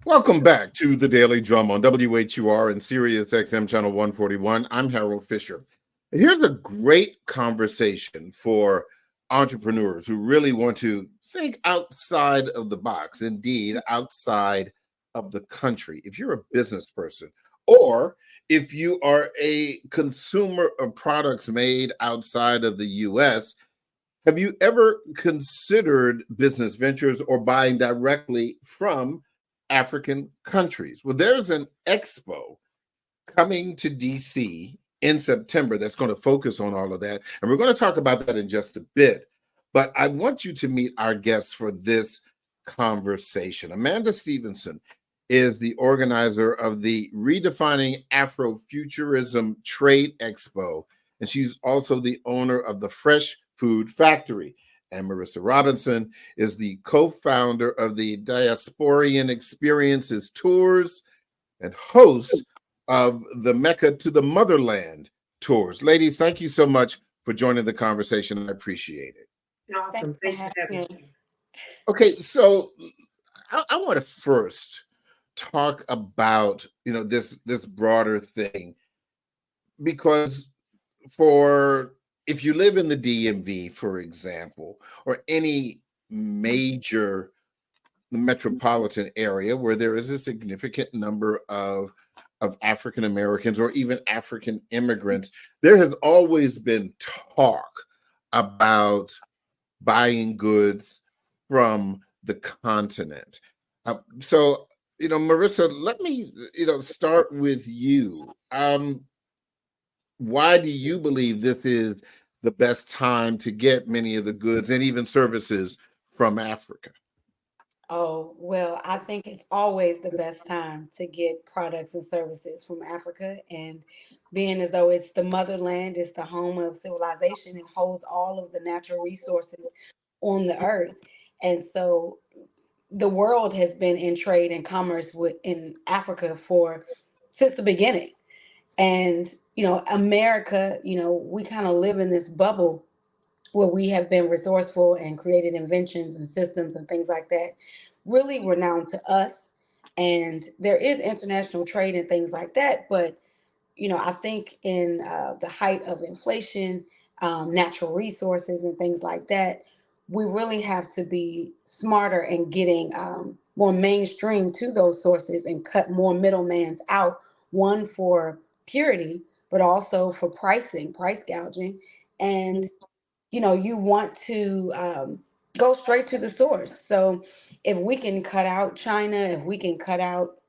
Welcome back to the Daily Drum on WHUR and Sirius XM Channel 141. I'm Harold Fisher. And here's a great conversation for entrepreneurs who really want to think outside of the box, indeed, outside of the country. If you're a business person, or if you are a consumer of products made outside of the US, have you ever considered business ventures or buying directly from African countries? Well, there's an expo coming to DC in September that's going to focus on all of that. And we're going to talk about that in just a bit. But I want you to meet our guests for this conversation. Amanda Stevenson is the organizer of the Redefining Afrofuturism Trade Expo, and she's also the owner of the Fresh Food Factory. And Marissa Robinson is the co-founder of the Diasporian Experiences Tours and host of the Mecca to the Motherland Tours. Ladies, thank you so much for joining the conversation. I appreciate it. Awesome. Thanks for having me. Okay, so I want to first talk about this broader thing, because if you live in the DMV, for example, or any major metropolitan area where there is a significant number of African Americans or even African immigrants, there has always been talk about buying goods from the continent. So, Marissa, let me, start with you. Why do you believe this is the best time to get many of the goods and even services from Africa? Oh, well, I think it's always the best time to get products and services from Africa. And being as though it's the motherland, it's the home of civilization, it holds all of the natural resources on the earth. And so the world has been in trade and commerce in Africa for since the beginning. And, America, we kind of live in this bubble where we have been resourceful and created inventions and systems and things like that, really renowned to us. And there is international trade and things like that. But, I think in the height of inflation, natural resources and things like that, we really have to be smarter in getting more mainstream to those sources and cut more middlemans out, one for purity, but also for price gouging. And you want to go straight to the source. So if we can cut out China, if we can cut out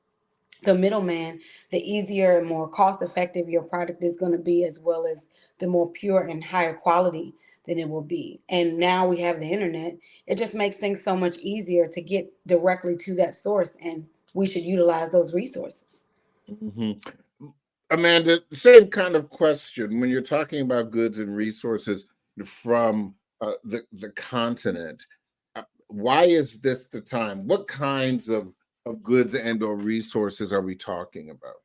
the middleman, the easier and more cost effective your product is going to be, as well as the more pure and higher quality than it will be. And now we have the internet. It just makes things so much easier to get directly to that source, and we should utilize those resources. Mhm. Amanda, same kind of question. When you're talking about goods and resources from the continent, why is this the time? What kinds of goods and or resources are we talking about?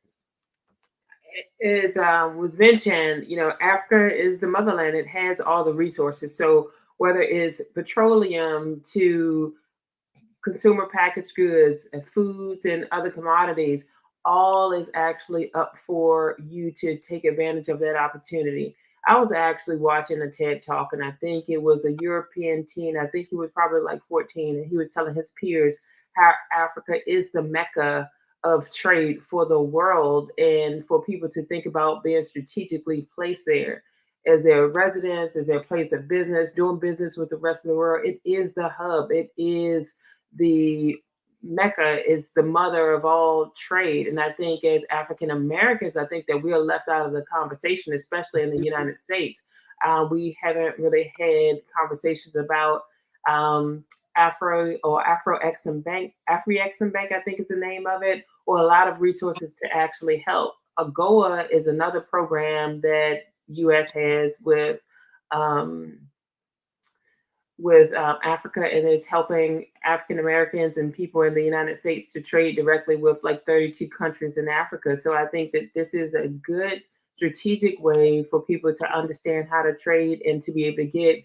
It was mentioned, Africa is the motherland. It has all the resources. So whether it's petroleum to consumer packaged goods and foods and other commodities, all is actually up for you to take advantage of that opportunity. I was actually watching a TED talk, and I think it was a European teen. I think he was probably like 14, and he was telling his peers how Africa is the mecca of trade for the world, and for people to think about being strategically placed there as their residence, as their place of business, doing business with the rest of the world. It is the hub. It is the Mecca, is the mother of all trade. And I think as African Americans, I think that we are left out of the conversation, especially in the United States. We haven't really had conversations about Afro-Exim Bank, Afri-Exim Bank, I think is the name of it, or a lot of resources to actually help. AGOA is another program that U.S. has with Africa, and it's helping African Americans and people in the United States to trade directly with like 32 countries in Africa. So I think that this is a good strategic way for people to understand how to trade and to be able to get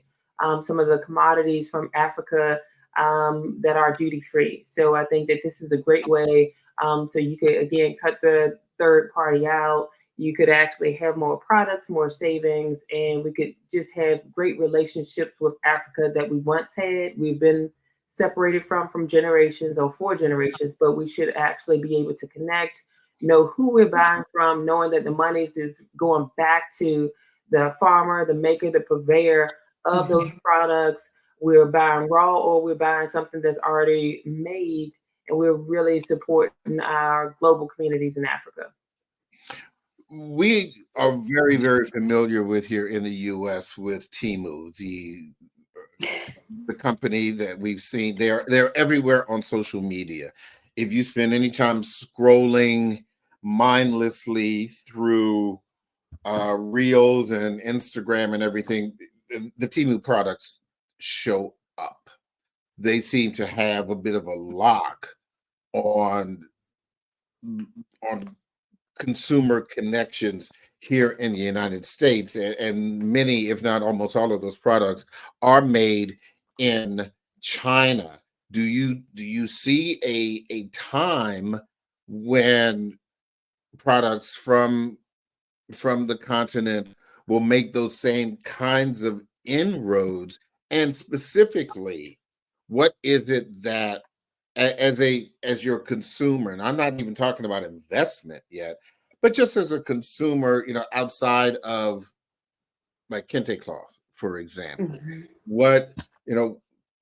some of the commodities from Africa that are duty free. So I think that this is a great way. So you could, again, cut the third party out. You could actually have more products, more savings, and we could just have great relationships with Africa that we once had. We've been separated from generations or for generations, but we should actually be able to connect, know who we're buying from, knowing that the money is going back to the farmer, the maker, the purveyor of those products. We're buying raw, or we're buying something that's already made, and we're really supporting our global communities in Africa. We are very, very familiar with here in the U.S. with Temu, the company that we've seen. They're everywhere on social media. If you spend any time scrolling mindlessly through Reels and Instagram and everything, the Temu products show up. They seem to have a bit of a lock on consumer connections here in the United States, and many, if not almost all of those products are made in China. Do you see a time when products from the continent will make those same kinds of inroads? And specifically, what is it that as your consumer, and I'm not even talking about investment yet, but just as a consumer, outside of like kente cloth, for example, what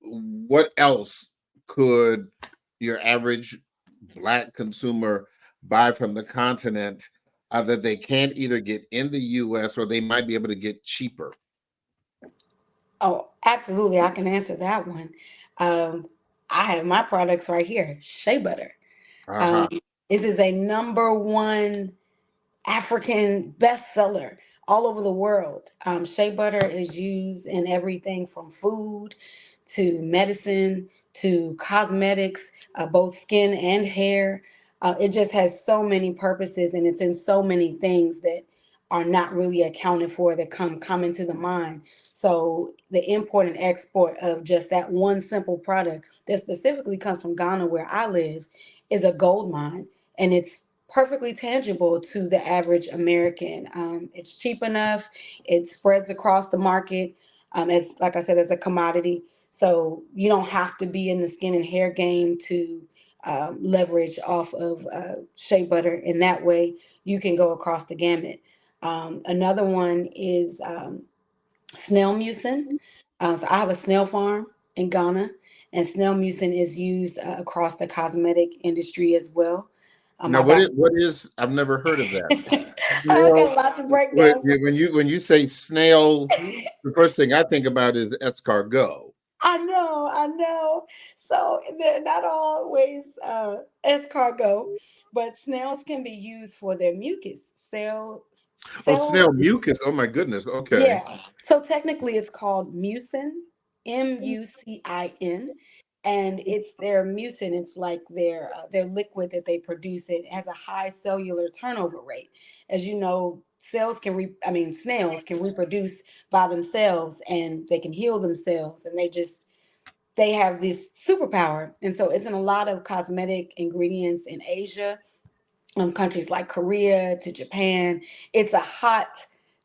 what else could your average Black consumer buy from the continent that they can't either get in the US, or they might be able to get cheaper? Oh, absolutely. I can answer that one. I have my products right here, shea butter. Uh-huh. This is a number one African bestseller all over the world. Shea butter is used in everything from food to medicine to cosmetics, both skin and hair. It just has so many purposes, and it's in so many things that are not really accounted for that come into the mind. So the import and export of just that one simple product that specifically comes from Ghana, where I live, is a gold mine, and it's perfectly tangible to the average American. It's cheap enough. It spreads across the market. As like I said, as a commodity. So you don't have to be in the skin and hair game to leverage off of shea butter. In that way, you can go across the gamut. Another one is snail mucin. So I have a snail farm in Ghana, and snail mucin is used across the cosmetic industry as well. Now, I got what is? I've never heard of that. I Snail. got a lot to break When down. you say snail, the first thing I think about is escargot. I know. So they're not always escargot, but snails can be used for their mucus. Cells, Oh, cells. snail mucus. Oh my goodness. Okay. Yeah. So technically it's called mucin, mucin, and it's their mucin. It's like their liquid that they produce. It has a high cellular turnover rate. As you know, snails can reproduce by themselves, and they can heal themselves, and they have this superpower. And so it's in a lot of cosmetic ingredients in Asia, countries like Korea to Japan. It's a hot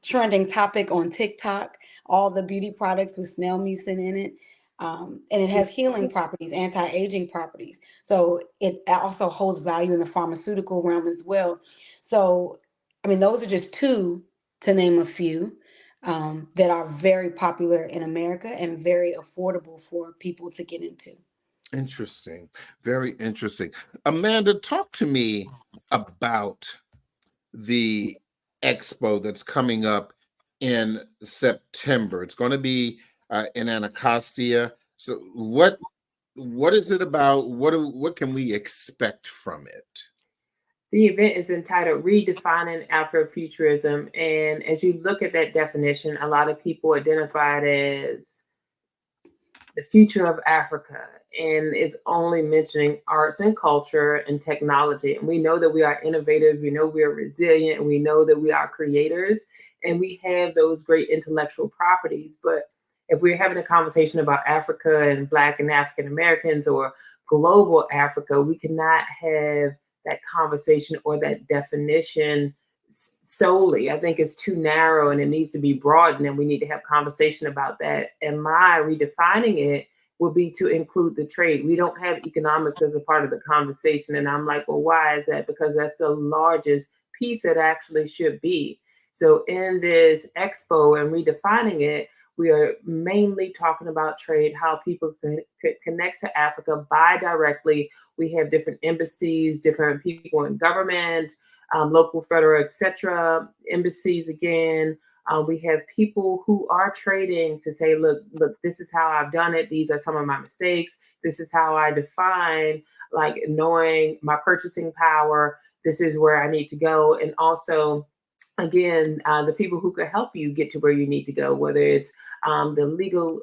trending topic on TikTok, all the beauty products with snail mucin in it. And it has healing properties, anti-aging properties. So it also holds value in the pharmaceutical realm as well. So, I mean, those are just two to name a few that are very popular in America and very affordable for people to get into. Interesting. Very interesting. Amanda, talk to me about the expo that's coming up in September. It's going to be in Anacostia. So what is it about? What can we expect from it? The event is entitled Redefining Afrofuturism. And as you look at that definition, a lot of people identify it as the future of Africa. And it's only mentioning arts and culture and technology. And we know that we are innovators, we know we are resilient, and we know that we are creators, and we have those great intellectual properties. But if we're having a conversation about Africa and Black and African Americans or global Africa, we cannot have that conversation or that definition solely. I think it's too narrow and it needs to be broadened, and we need to have conversation about that. And my redefining it would be to include the trade. We don't have economics as a part of the conversation. And I'm like, well, why is that? Because that's the largest piece it actually should be. So in this expo and redefining it, we are mainly talking about trade, how people could connect to Africa, buy directly. We have different embassies, different people in government, local, federal, etc. Embassies again. We have people who are trading to say, look, this is how I've done it. These are some of my mistakes. This is how I define, like knowing my purchasing power. This is where I need to go. And also, again, the people who could help you get to where you need to go, whether it's the legal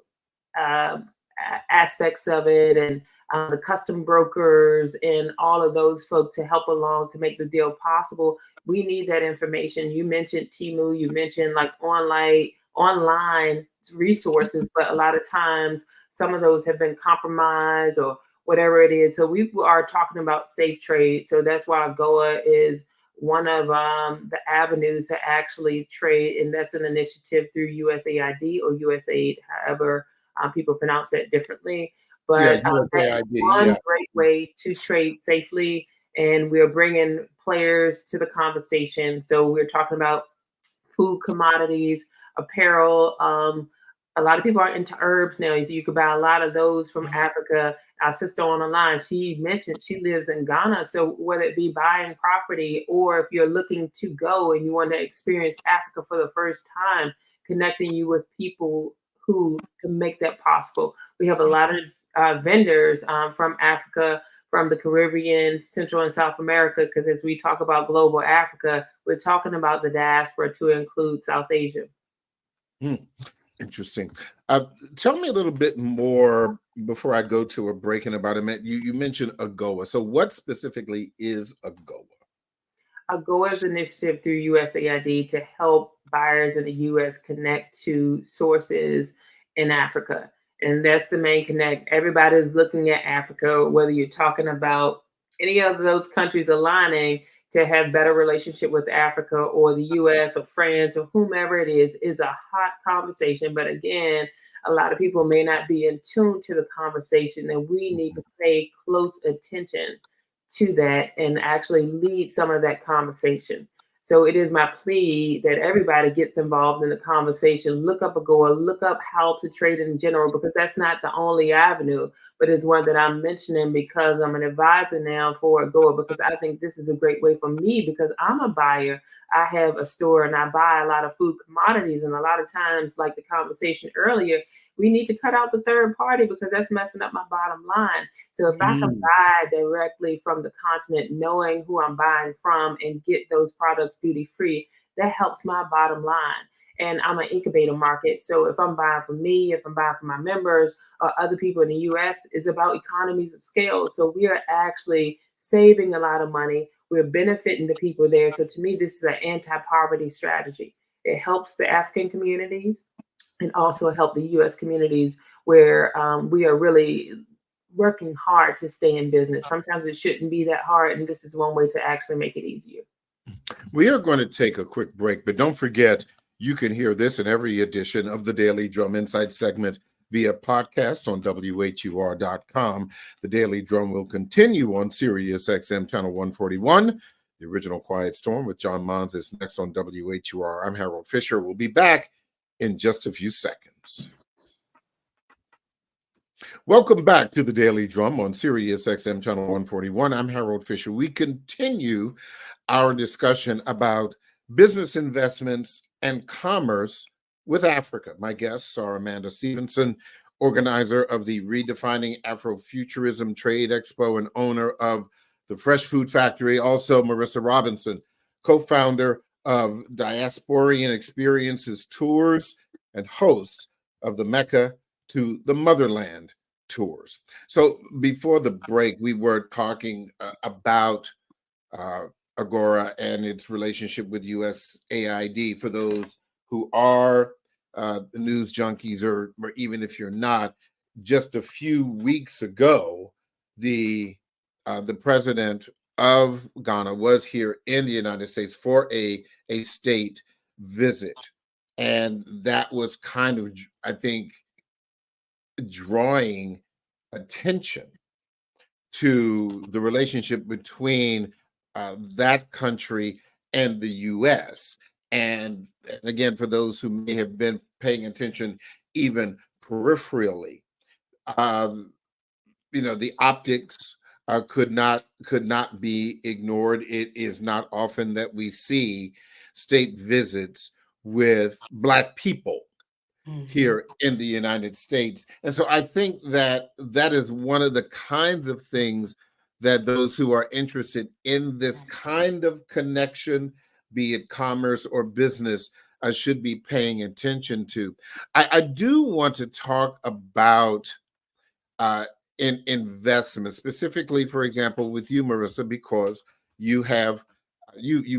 aspects of it and the custom brokers and all of those folks to help along to make the deal possible. We need that information. You mentioned Temu, you mentioned like online resources, but a lot of times some of those have been compromised or whatever it is. So we are talking about safe trade. So that's why AGOA is one of the avenues to actually trade, and that's an initiative through USAID or USAID, however people pronounce that differently. But that's one great way to trade safely, and we're bringing players to the conversation. So we're talking about food commodities, apparel. A lot of people are into herbs now. So you could buy a lot of those from Africa. Our sister on the line, she mentioned she lives in Ghana. So whether it be buying property or if you're looking to go and you want to experience Africa for the first time, connecting you with people who can make that possible. We have a lot of vendors from Africa, from the Caribbean, Central and South America, because as we talk about global Africa, we're talking about the diaspora to include South Asia. Interesting. Tell me a little bit more before I go to a break in about a minute. You mentioned AGOA. So what specifically is AGOA? AGOA is an initiative through USAID to help buyers in the U.S. connect to sources in Africa. And that's the main connect. Everybody's looking at Africa, whether you're talking about any of those countries aligning to have better relationship with Africa or the US or France or whomever it is a hot conversation. But again, a lot of people may not be in tune to the conversation, and we need to pay close attention to that and actually lead some of that conversation. So it is my plea that everybody gets involved in the conversation. Look up AGOA, look up how to trade in general, because that's not the only avenue, but it's one that I'm mentioning because I'm an advisor now for AGOA, because I think this is a great way for me because I'm a buyer. I have a store and I buy a lot of food commodities. And a lot of times, like the conversation earlier, we need to cut out the third party because that's messing up my bottom line. So if I can buy directly from the continent, knowing who I'm buying from and get those products duty free, that helps my bottom line. And I'm an incubator market. So if I'm buying from me, if I'm buying from my members or other people in the US, it's about economies of scale. So we are actually saving a lot of money. We're benefiting the people there. So to me, this is an anti-poverty strategy. It helps the African communities and also help the U.S. communities where we are really working hard to stay in business. Sometimes it shouldn't be that hard, and this is one way to actually make it easier. We are going to take a quick break, but don't forget, you can hear this in every edition of the Daily Drum Insight segment via podcast on WHUR.com. The Daily Drum will continue on Sirius XM Channel 141. The Original Quiet Storm with John Mons is next on WHUR. I'm Harold Fisher. We'll be back in just a few seconds. Welcome back to the Daily Drum on Sirius XM Channel 141. I'm Harold Fisher. We continue our discussion about business investments and commerce with Africa. My guests are Amanda Stevenson, organizer of the Redefining Afrofuturism Trade Expo and owner of the Fresh Food Factory. Also, Marissa Robinson, co-founder of Diasporian Experiences Tours and host of the Mecca to the Motherland tours. So before the break, we were talking about Agora and its relationship with USAID. For those who are news junkies, or even if you're not, just a few weeks ago, the president of Ghana was here in the United States for a state visit, and that was kind of, I think, drawing attention to the relationship between that country and the U.S. And again, for those who may have been paying attention even peripherally, um, the optics could not be ignored. It is not often that we see state visits with Black people here in the United States. And so I think that that is one of the kinds of things that those who are interested in this kind of connection, be it commerce or business, should be paying attention to. I do want to talk about uh, in investment, specifically, for example, with you, Marissa, because you've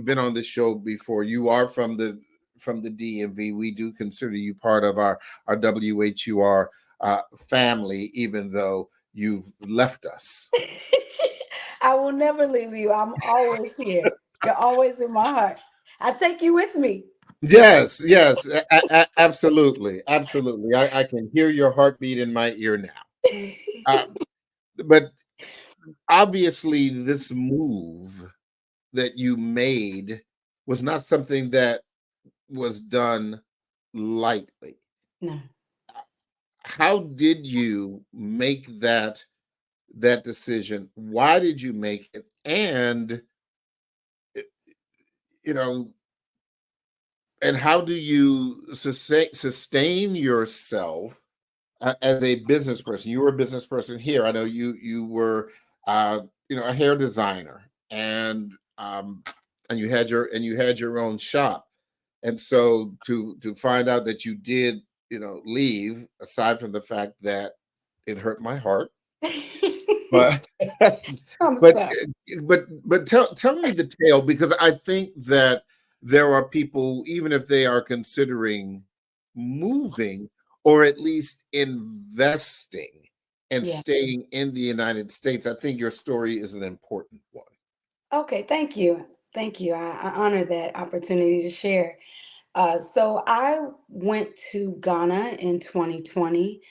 been on this show before. You are from the DMV. We do consider you part of our WHUR family, even though you've left us. I will never leave you. I'm always here. You're always in my heart. I take you with me. Yes, yes, absolutely, absolutely. I can hear your heartbeat in my ear now. Uh, but obviously, this move that you made was not something that was done lightly. No. How did you make that decision? Why did you make it? And eh, you know, and how do you sustain yourself as a business person? You were a business person here. I know you were uh, a hair designer, and you had your own shop. And so to find out that you did, leave, aside from the fact that it hurt my heart, but I'm but sorry. but tell me the tale, because I think that there are people, even if they are considering moving or at least investing and Yeah. staying in the United States. I think your story is an important one. Okay. Thank you. Thank you. I honor that opportunity to share. So I went to Ghana in 2020.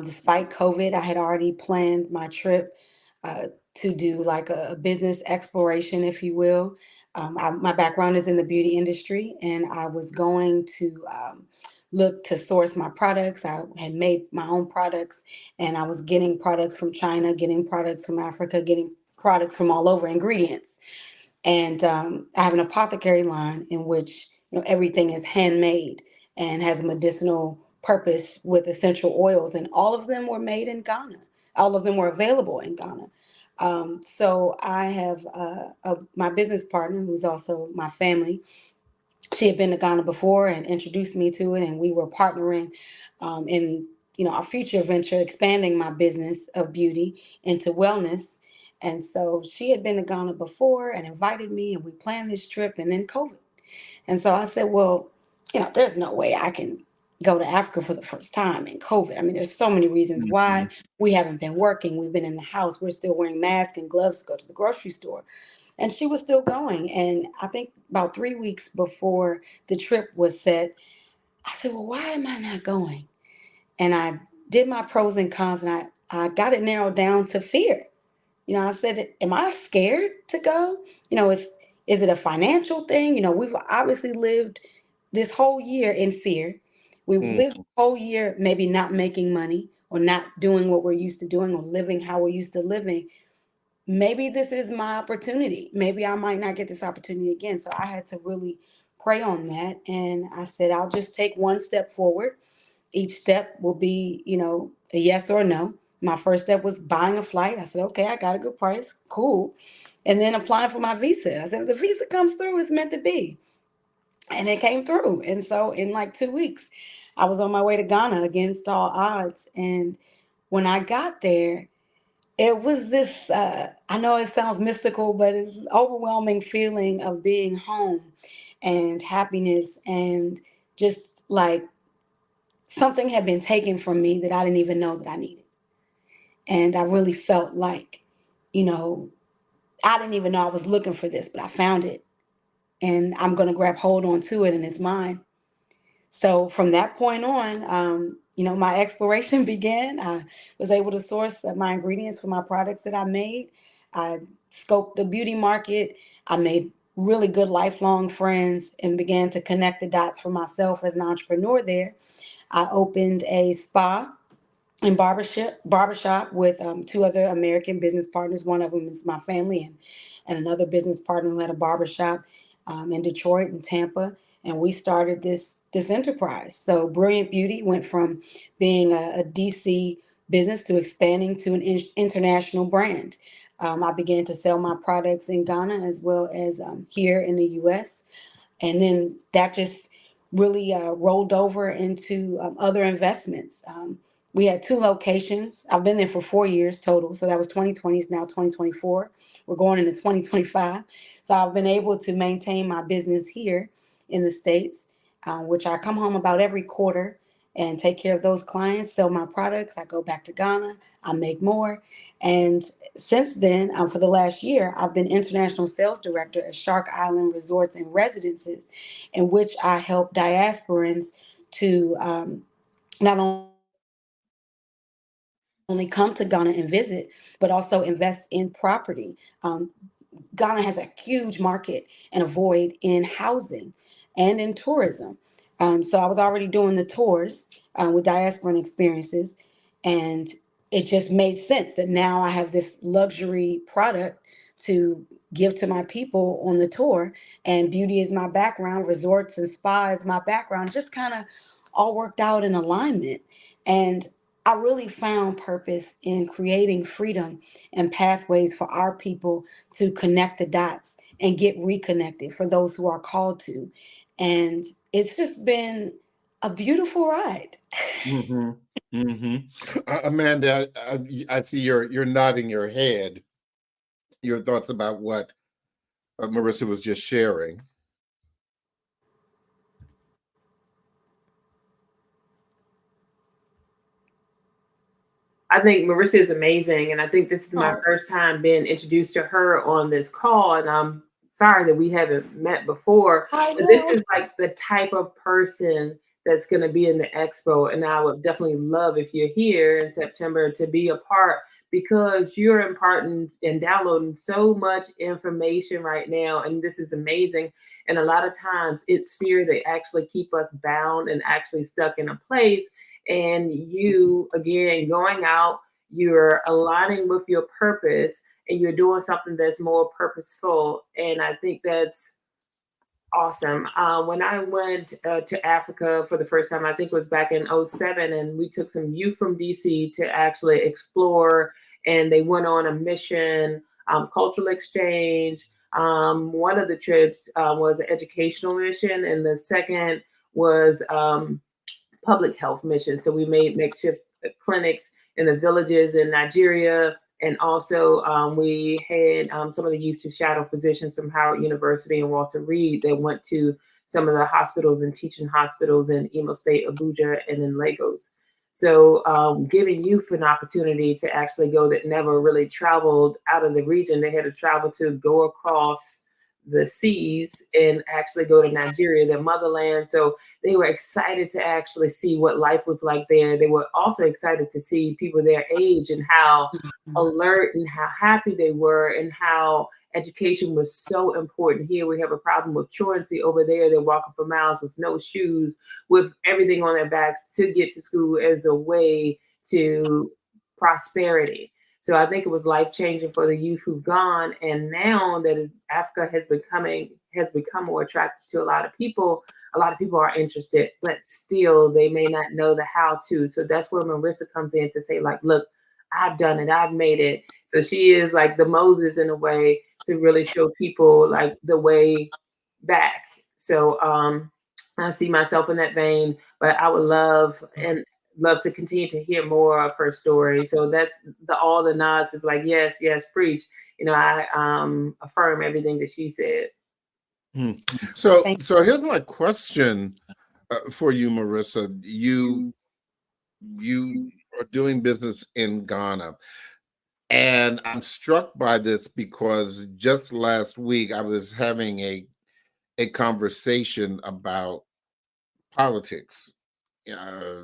Despite COVID, I had already planned my trip uh, to do like a business exploration, if you will. My background is in the beauty industry, and I was going to look to source my products. I had made my own products, and I was getting products from China, getting products from Africa, getting products from all over, ingredients. And I have an apothecary line in which everything is handmade and has a medicinal purpose with essential oils, and all of them were made in Ghana. All of them were available in Ghana. So I have my business partner, who's also my family. She had been to Ghana before and introduced me to it, and we were partnering in our future venture, expanding my business of beauty into wellness. And so she had been to Ghana before and invited me, and we planned this trip, and then COVID. And so I said, well, there's no way I can go to Africa for the first time in COVID. I mean, there's so many reasons why. Mhm. We haven't been working. We've been in the house. We're still wearing masks and gloves to go to the grocery store. And she was still going. And I think about 3 weeks before the trip was set, I said, well, why am I not going? And I did my pros and cons, and I got it narrowed down to fear. I said, am I scared to go? Is it a financial thing? We've obviously lived this whole year in fear. We've lived Mhm. the whole year maybe not making money or not doing what we're used to doing or living how we're used to living. Maybe this is my opportunity. Maybe I might not get this opportunity again. So I had to really pray on that. And I said, I'll just take one step forward. Each step will be, a yes or a no. My first step was buying a flight. I said, okay, I got a good price. Cool. And then applying for my visa. I said, if the visa comes through, it's meant to be. And it came through. And so in like 2 weeks, I was on my way to Ghana against all odds. And when I got there, it was this, I know it sounds mystical, but it's this overwhelming feeling of being home and happiness and just like something had been taken from me that I didn't even know that I needed. And I really felt like, you know, I didn't even know I was looking for this, but I found it and I'm going to grab hold on to it and it's mine. So from that point on, my exploration began. I was able to source my ingredients for my products that I made. I scoped the beauty market. I made really good lifelong friends and began to connect the dots for myself as an entrepreneur there. I opened a spa and barbershop with two other American business partners. One of them is my family, and another business partner who had a barbershop in Detroit and Tampa. And we started this enterprise. So Brilliant Beauty went from being a DC business to expanding to an international brand. I began to sell my products in Ghana as well as here in the US. And then that just really rolled over into other investments. We had two locations. I've been there for 4 years total. So that was 2020, it's now 2024. We're going into 2025. So I've been able to maintain my business here in the States, which I come home about every quarter and take care of those clients, sell my products. I go back to Ghana, I make more. And since then, for the last year, I've been international sales director at Shark Island Resorts and Residences, in which I help diasporans to not only come to Ghana and visit, but also invest in property. Ghana has a huge market and a void in housing and in tourism. So I was already doing the tours with diasporan experiences, and it just made sense that now I have this luxury product to give to my people on the tour, and beauty is my background, resorts and spa is my background, just kind of all worked out in alignment. And I really found purpose in creating freedom and pathways for our people to connect the dots and get reconnected for those who are called to. And it's just been a beautiful ride. Mm-hmm. Mm-hmm. Amanda, I see you're nodding your head. Your thoughts about what Marissa was just sharing. I think Marissa is amazing, and I think this is my first time being introduced to her on this call, and I'm sorry that we haven't met before, but this is like the type of person that's going to be in the expo, and I would definitely love if you're here in September to be a part, because you're imparting and downloading so much information right now, and this is amazing. And a lot of times it's fear that actually keep us bound and actually stuck in a place. And you, again, going out, you're aligning with your purpose and you're doing something that's more purposeful. And I think that's awesome. When I went to Africa for the first time, I think it was back in 2007, and we took some youth from DC to actually explore, and they went on a mission, cultural exchange. One of the trips was an educational mission, and the second was public health mission. So we made makeshift clinics in the villages in Nigeria. And also we had some of the youth to shadow physicians from Howard University and Walter Reed that went to some of the hospitals and teaching hospitals in Imo State, Abuja, and in Lagos. So giving youth an opportunity to actually go that never really traveled out of the region. They had to travel to go across the seas and actually go to Nigeria, their motherland. So they were excited to actually see what life was like there. They were also excited to see people their age and how alert and how happy they were, and how education was so important. Here we have a problem with truancy. Over there, they're walking for miles with no shoes, with everything on their backs to get to school as a way to prosperity. So I think it was life-changing for the youth who've gone. And now that Africa has become more attractive to a lot of people are interested, but still they may not know the how to. So that's where Marissa comes in to say, like, look, I've done it, I've made it. So she is like the Moses in a way to really show people like the way back. So I see myself in that vein, but I would love to continue to hear more of her story. So that's all the nods is like, yes, preach. I affirm everything that she said. So here's my question for you, Marissa. You you are doing business in Ghana. And I'm struck by this because just last week I was having a conversation about politics uh,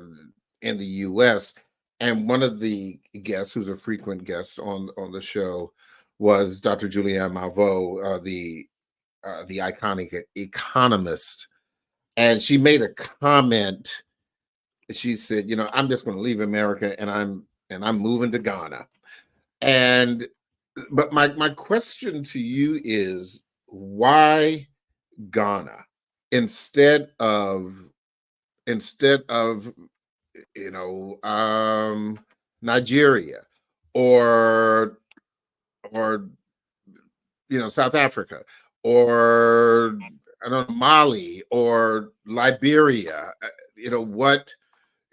in the U.S. And one of the guests, who's a frequent guest on the show, was Dr. Julianne Malveaux, the iconic economist, and she made a comment. She said, "You know, I'm just going to leave America, and I'm moving to Ghana." And but my question to you is, why Ghana instead of instead of Nigeria or or South Africa, or I don't know, Mali or Liberia?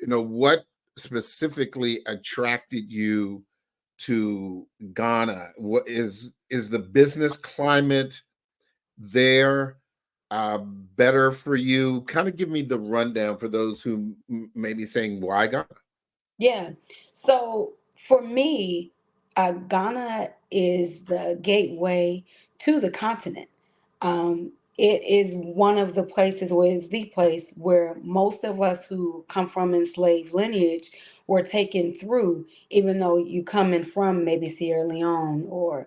What specifically attracted you to Ghana? What is the business climate there better for you? Kind of give me the rundown for those who may be saying, why Ghana? Yeah. So for me, Ghana is the gateway to the continent. It is one of the places, or is the place where most of us who come from enslaved lineage were taken through, even though you come in from maybe Sierra Leone or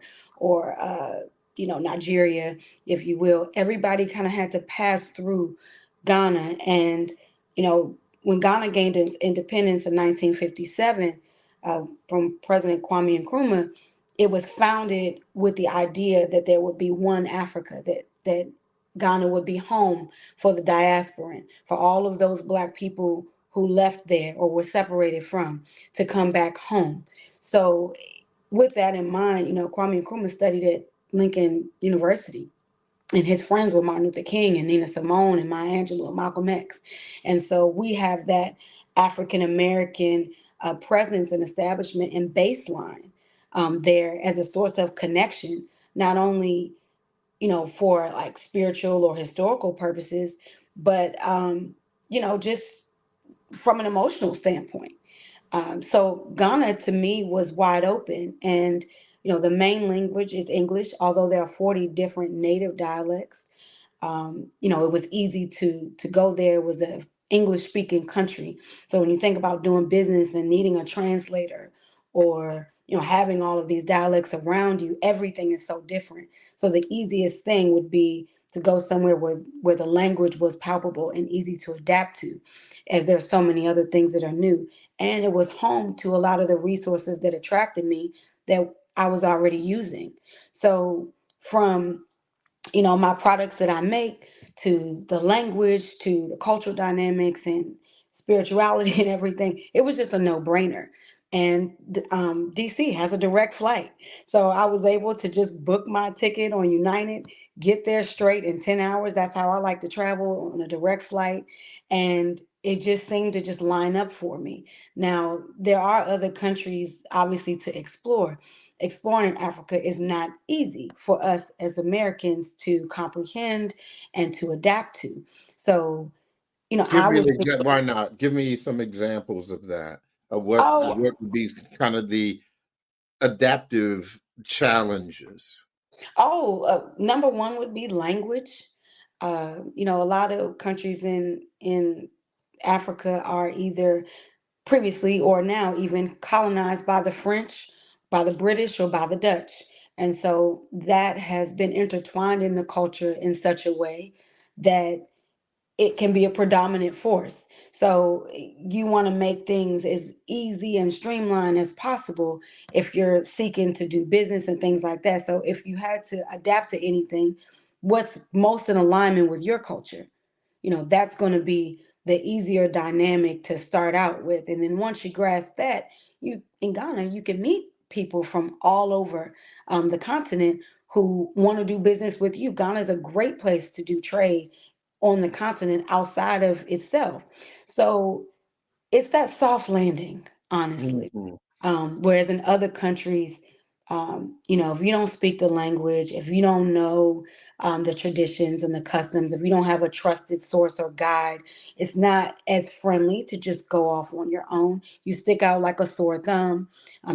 Nigeria, if you will. Everybody kind of had to pass through Ghana, and you know when Ghana gained its independence in 1957 from President Kwame Nkrumah, it was founded with the idea that there would be one Africa, that Ghana would be home for the diasporan, for all of those Black people who left there or were separated from, to come back home. So, with that in mind, Kwame Nkrumah studied at Lincoln University, and his friends were Martin Luther King and Nina Simone and Maya Angelou and Malcolm X. And so we have that African American presence and establishment and baseline there as a source of connection, not only for like spiritual or historical purposes, but just from an emotional standpoint. So Ghana to me was wide open, and the main language is English, although there are 40 different native dialects. It was easy to go there. It was a English speaking country. So when you think about doing business and needing a translator, or having all of these dialects around you, everything is so different. So the easiest thing would be to go somewhere where the language was palpable and easy to adapt to, as there's so many other things that are new. And it was home to a lot of the resources that attracted me that I was already using. So from my products that I make, to the language, to the cultural dynamics and spirituality and everything, it was just a no-brainer. And DC has a direct flight. So I was able to just book my ticket on United, get there straight in 10 hours. That's how I like to travel, on a direct flight. And it just seemed to just line up for me. Now, there are other countries, obviously, to explore. Exploring Africa is not easy for us as Americans to comprehend and to adapt to. So, Give I me was, why not? Give me some examples of that. Of what oh, would be kind of the adaptive challenges. number one would be language. A lot of countries in Africa are either previously or now even colonized by the French, by the British, or by the Dutch. And so that has been intertwined in the culture in such a way that it can be a predominant force. So you want to make things as easy and streamlined as possible if you're seeking to do business and things like that. So if you had to adapt to anything, what's most in alignment with your culture? That's going to be the easier dynamic to start out with. And then once you grasp that, you in Ghana, you can meet people from all over the continent who want to do business with you. Ghana is a great place to do trade on the continent outside of itself. So it's that soft landing, honestly. Mhm. Whereas in other countries, If you don't speak the language, if you don't know the traditions and the customs, if you don't have a trusted source or guide, it's not as friendly to just go off on your own. You stick out like a sore thumb.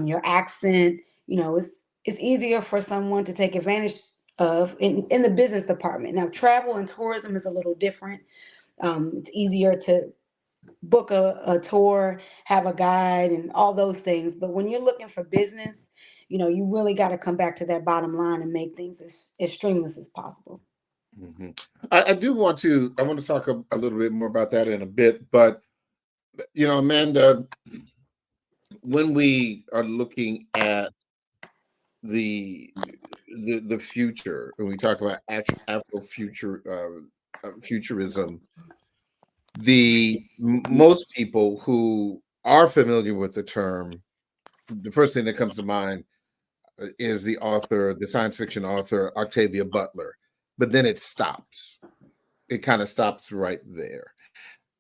Your accent, it's easier for someone to take advantage of in the business department. Now, travel and tourism is a little different. It's easier to book a tour, have a guide, and all those things. But when you're looking for business, you really got to come back to that bottom line and make things as streamless as possible. Mhm. I want to talk a little bit more about that in a bit, but Amanda, when we are looking at the the future, when we talk about futurism, most people who are familiar with the term, the first thing that comes to mind is the science fiction author Octavia Butler, but then it stops. It kind of stops right there.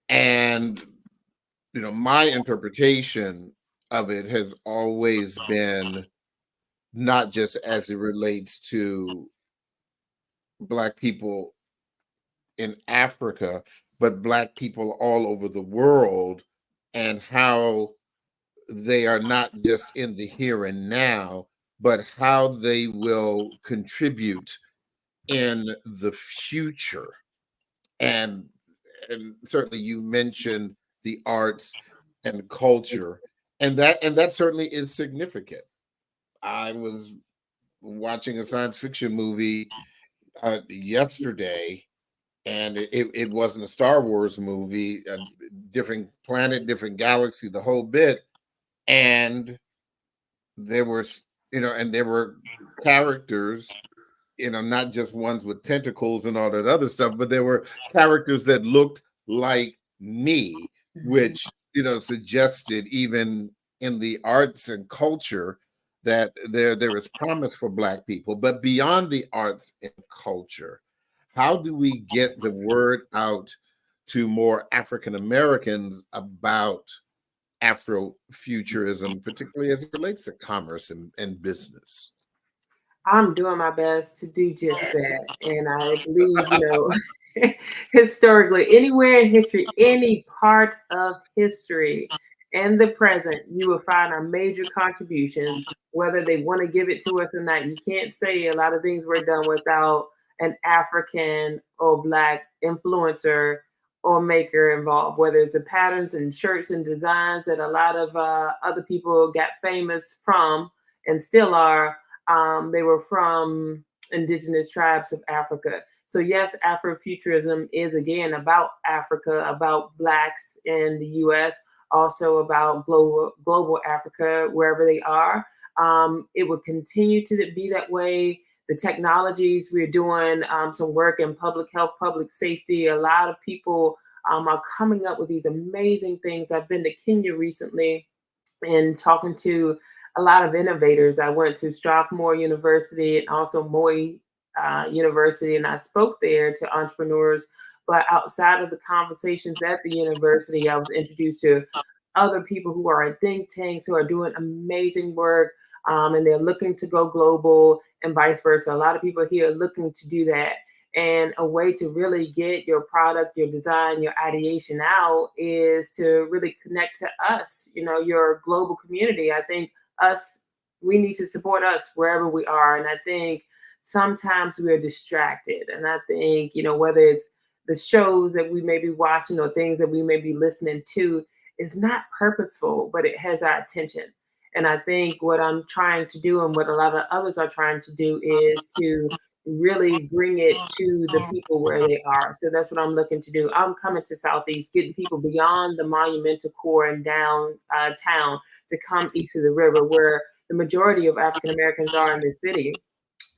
And my interpretation of it has always been not just as it relates to Black people in Africa, but Black people all over the world, and how they are not just in the here and now, but how they will contribute in the future. And certainly you mentioned the arts and culture, and that certainly is significant. I was watching a science fiction movie yesterday, and it wasn't a Star Wars movie, a different planet, different galaxy, the whole bit. And there was, and there were characters, not just ones with tentacles and all that other stuff, but there were characters that looked like me, which, suggested, even in the arts and culture, that there is promise for Black people. But beyond the arts and culture, how do we get the word out to more African Americans about Afrofuturism, particularly as it relates to commerce and business? I'm doing my best to do just that. And I believe, historically, anywhere in history, any part of history and the present, you will find our major contributions, whether they want to give it to us or not. You can't say a lot of things were done without an African or Black influencer or maker involved, whether it's the patterns and shirts and designs that a lot of other people got famous from and still are. They were from indigenous tribes of Africa. So yes, Afrofuturism is again about Africa, about Blacks in the U.S., also about global Africa, wherever they are. It will continue to be that way. The technologies, we're doing some work in public health, public safety. A lot of people are coming up with these amazing things. I've been to Kenya recently and talking to a lot of innovators. I went to Strathmore University and also Moi University, and I spoke there to entrepreneurs. But outside of the conversations at the university, I was introduced to other people who are in think tanks, who are doing amazing work, and they're looking to go global and vice versa. A lot of people here are looking to do that. And a way to really get your product, your design, your ideation out is to really connect to us, your global community. I think we need to support us wherever we are. And I think sometimes we're distracted. And I think, whether it's the shows that we may be watching or things that we may be listening to, is not purposeful, but it has our attention. And I think what I'm trying to do and what a lot of others are trying to do is to really bring it to the people where they are. So that's what I'm looking to do. I'm coming to Southeast, getting people beyond the monumental core and downtown to come east of the river, where the majority of African Americans are in the city.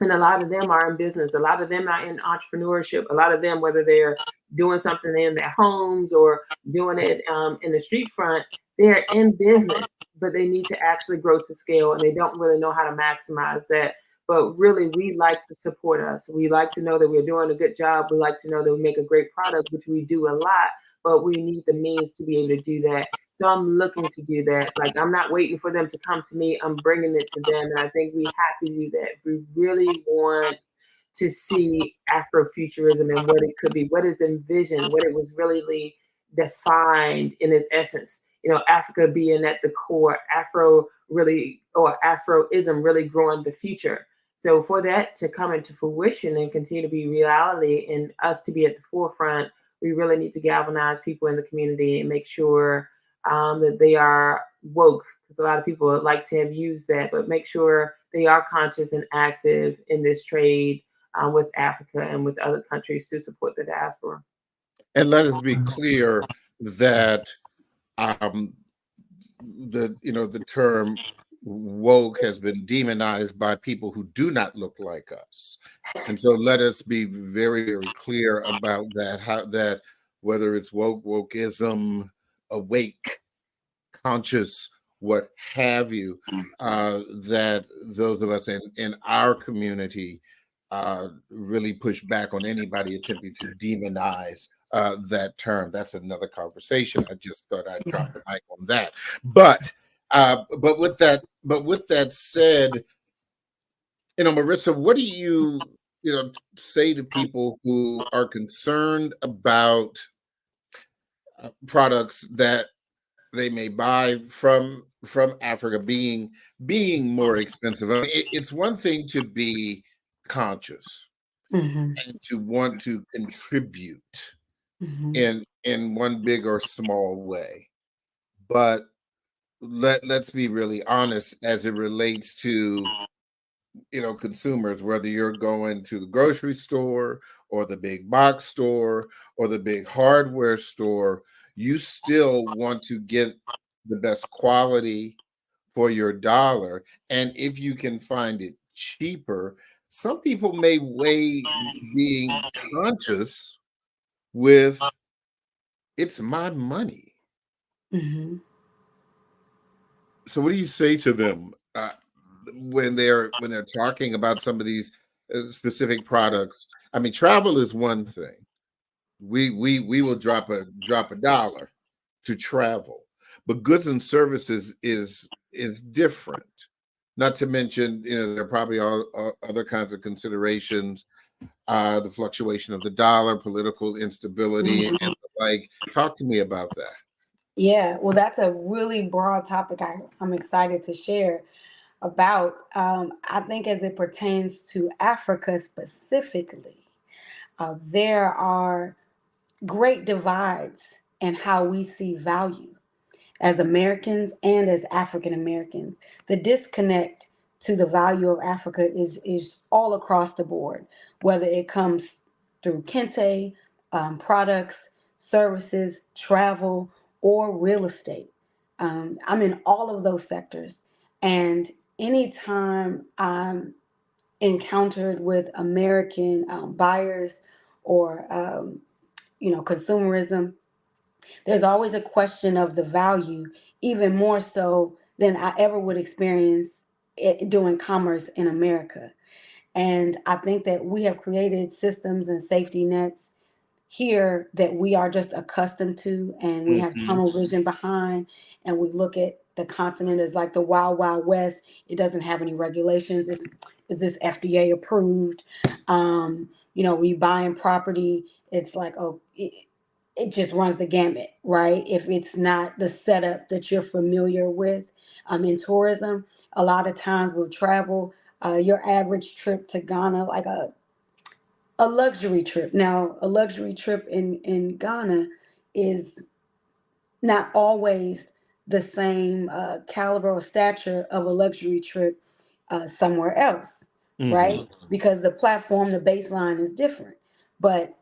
And a lot of them are in business. A lot of them are in entrepreneurship. A lot of them, whether they're doing something in their homes or doing it in the street front, they're in business, but they need to actually grow to scale, and they don't really know how to maximize that. But really, we like to support us. We like to know that we're doing a good job. We like to know that we make a great product, which we do a lot, but we need the means to be able to do that. So I'm looking to do that. Like, I'm not waiting for them to come to me. I'm bringing it to them. And I think we have to do that. If we really want to see Afrofuturism and what it could be, what is envisioned, what it was really defined in its essence. Africa being at the core, Afroism really growing the future. So for that to come into fruition and continue to be reality and us to be at the forefront, we really need to galvanize people in the community and make sure that they are woke, because a lot of people like to have used that, but make sure they are conscious and active in this trade with Africa and with other countries to support the diaspora. And let us be clear that the term woke has been demonized by people who do not look like us. And so let us be very, very clear about that, that whether it's wokeism, awake, conscious, what have you, that those of us in our community really push back on anybody attempting to demonize that term. That's another conversation. I just thought I'd drop the mic on that. But with that said, Marissa, what do you say to people who are concerned about products that they may buy from Africa being more expensive? I mean, it's one thing to be conscious and to want to contribute in one big or small way, but let's be really honest as it relates to consumers, whether you're going to the grocery store or the big box store or the big hardware store, you still want to get the best quality for your dollar. And if you can find it cheaper, some people may weigh being conscious with it's my money. So what do you say to them when they're talking about some of these specific products? I mean, travel is one thing. We will drop a dollar to travel, but goods and services is different. Not to mention, there are probably all other kinds of considerations, the fluctuation of the dollar, political instability, and the like. Talk to me about that. Yeah, well, that's a really broad topic I'm excited to share about. I think as it pertains to Africa specifically, there are great divides in how we see value as Americans and as African Americans. The disconnect to the value of Africa is all across the board, whether it comes through Kente, products, services, travel, or real estate. I'm in all of those sectors. And anytime I'm encountered with American buyers or consumerism, there's always a question of the value, even more so than I ever would experience it doing commerce in America. And I think that we have created systems and safety nets here that we are just accustomed to, and we have tunnel vision behind, and we look at the continent as like the wild, wild west. It doesn't have any regulations. Is this FDA approved? We buying property, it's like, oh, it just runs the gamut, right? If it's not the setup that you're familiar with in tourism, a lot of times with travel, your average trip to Ghana, like a luxury trip. Now, a luxury trip in Ghana is not always the same caliber or stature of a luxury trip somewhere else, right? Because the platform, the baseline is different. But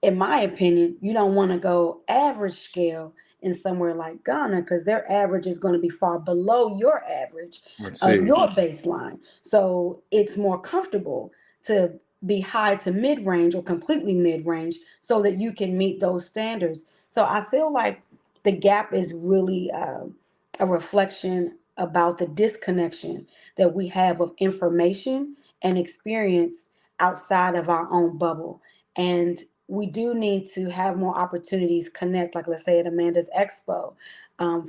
in my opinion, you don't want to go average scale in somewhere like Ghana because their average is going to be far below your average of your baseline. So it's more comfortable to be high to mid-range or completely mid-range so that you can meet those standards. So I feel like the gap is really a reflection about the disconnection that we have of information and experience outside of our own bubble. And we do need to have more opportunities connect, like let's say at Amanda's Expo,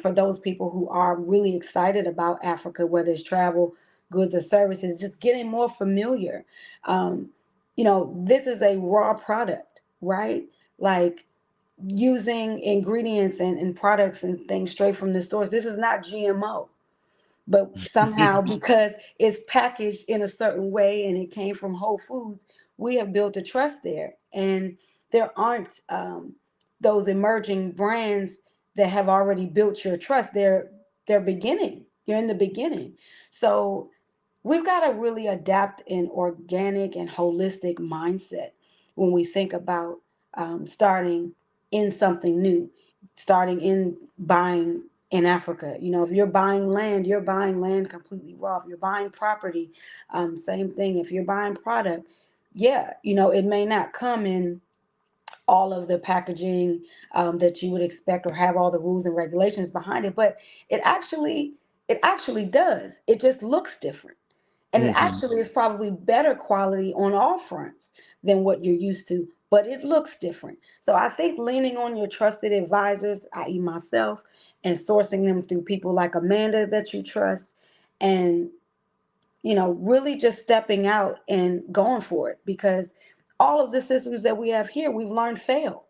for those people who are really excited about Africa, whether it's travel, goods, or services, just getting more familiar. Um, this is a raw product, right? Like using ingredients and products and things straight from the source. This is not GMO, but somehow because it's packaged in a certain way and it came from Whole Foods, we have built a trust there. And there aren't those emerging brands that have already built your trust. They're beginning. You're in the beginning. So we've got to really adapt an organic and holistic mindset when we think about starting in something new, starting in buying in Africa. If you're buying land, you're buying land completely raw. If you're buying property, same thing. If you're buying product, yeah, it may not come in all of the packaging that you would expect or have all the rules and regulations behind it, but it actually does. It just looks different. And it actually is probably better quality on all fronts than what you're used to, but it looks different. So I think leaning on your trusted advisors, i.e., myself, and sourcing them through people like Amanda that you trust, and really just stepping out and going for it, because all of the systems that we have here, we've learned fail.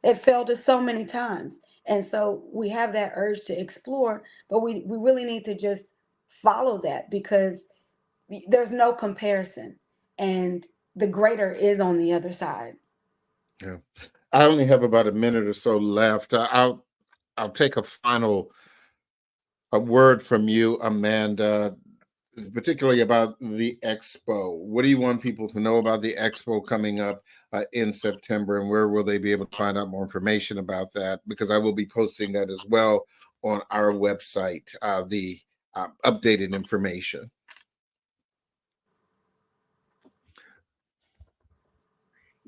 It failed us so many times. And so we have that urge to explore, but we really need to just follow that, because there's no comparison, and the greater is on the other side. Yeah. I only have about a minute or so left. I'll take a final word from you, Amanda, particularly about the expo. What do you want people to know about the expo coming up in September, and where will they be able to find out more information about that? Because I will be posting that as well on our website, the updated information.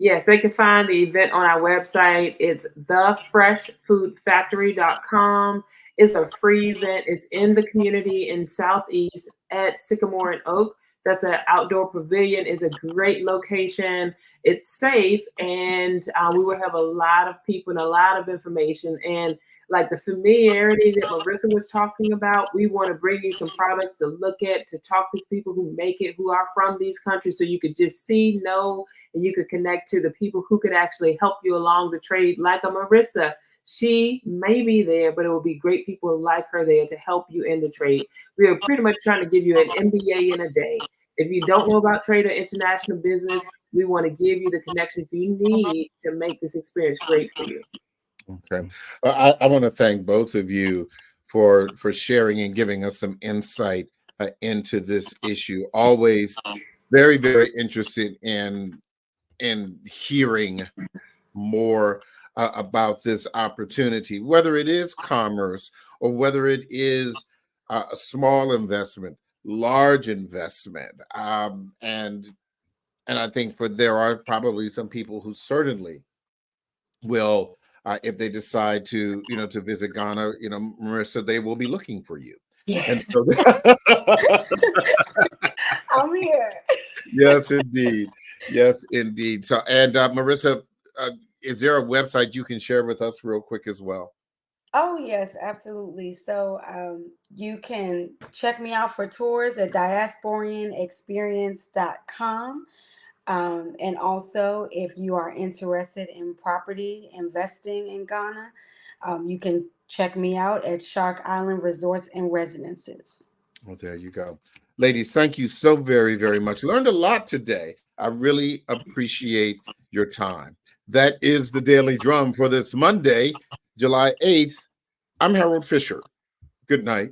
Yes, they can find the event on our website. It's thefreshfoodfactory.com. It's a free event. It's in the community in Southeast at Sycamore and Oak. That's an outdoor pavilion. It's a great location. It's safe, and we will have a lot of people and a lot of information. And like the familiarity that Marissa was talking about, we want to bring you some products to look at, to talk to people who make it, who are from these countries, so you could just see, know, and you could connect to the people who could actually help you along the trade, like a Marissa. She may be there, but it will be great people like her there to help you in the trade. We are pretty much trying to give you an MBA in a day. If you don't know about trade or international business, we want to give you the connections you need to make this experience great for you. Okay. I want to thank both of you for sharing and giving us some insight into this issue. Always very, very interested in hearing more about this opportunity, whether it is commerce or whether it is a small investment, large investment. And I think there are probably some people who certainly will, if they decide to visit Ghana, Marissa, they will be looking for you. Yeah. And so I'm here. Yes, indeed. Yes, indeed. So, and Marissa, is there a website you can share with us real quick as well? Oh, yes, absolutely. So you can check me out for tours at diasporianexperience.com. And also, if you are interested in property investing in Ghana, you can check me out at Shark Island Resorts and Residences. Well, there you go. Ladies, thank you so very, very much. Learned a lot today. I really appreciate your time. That is the Daily Drum for this Monday, July 8th. I'm Harold Fisher. Good night.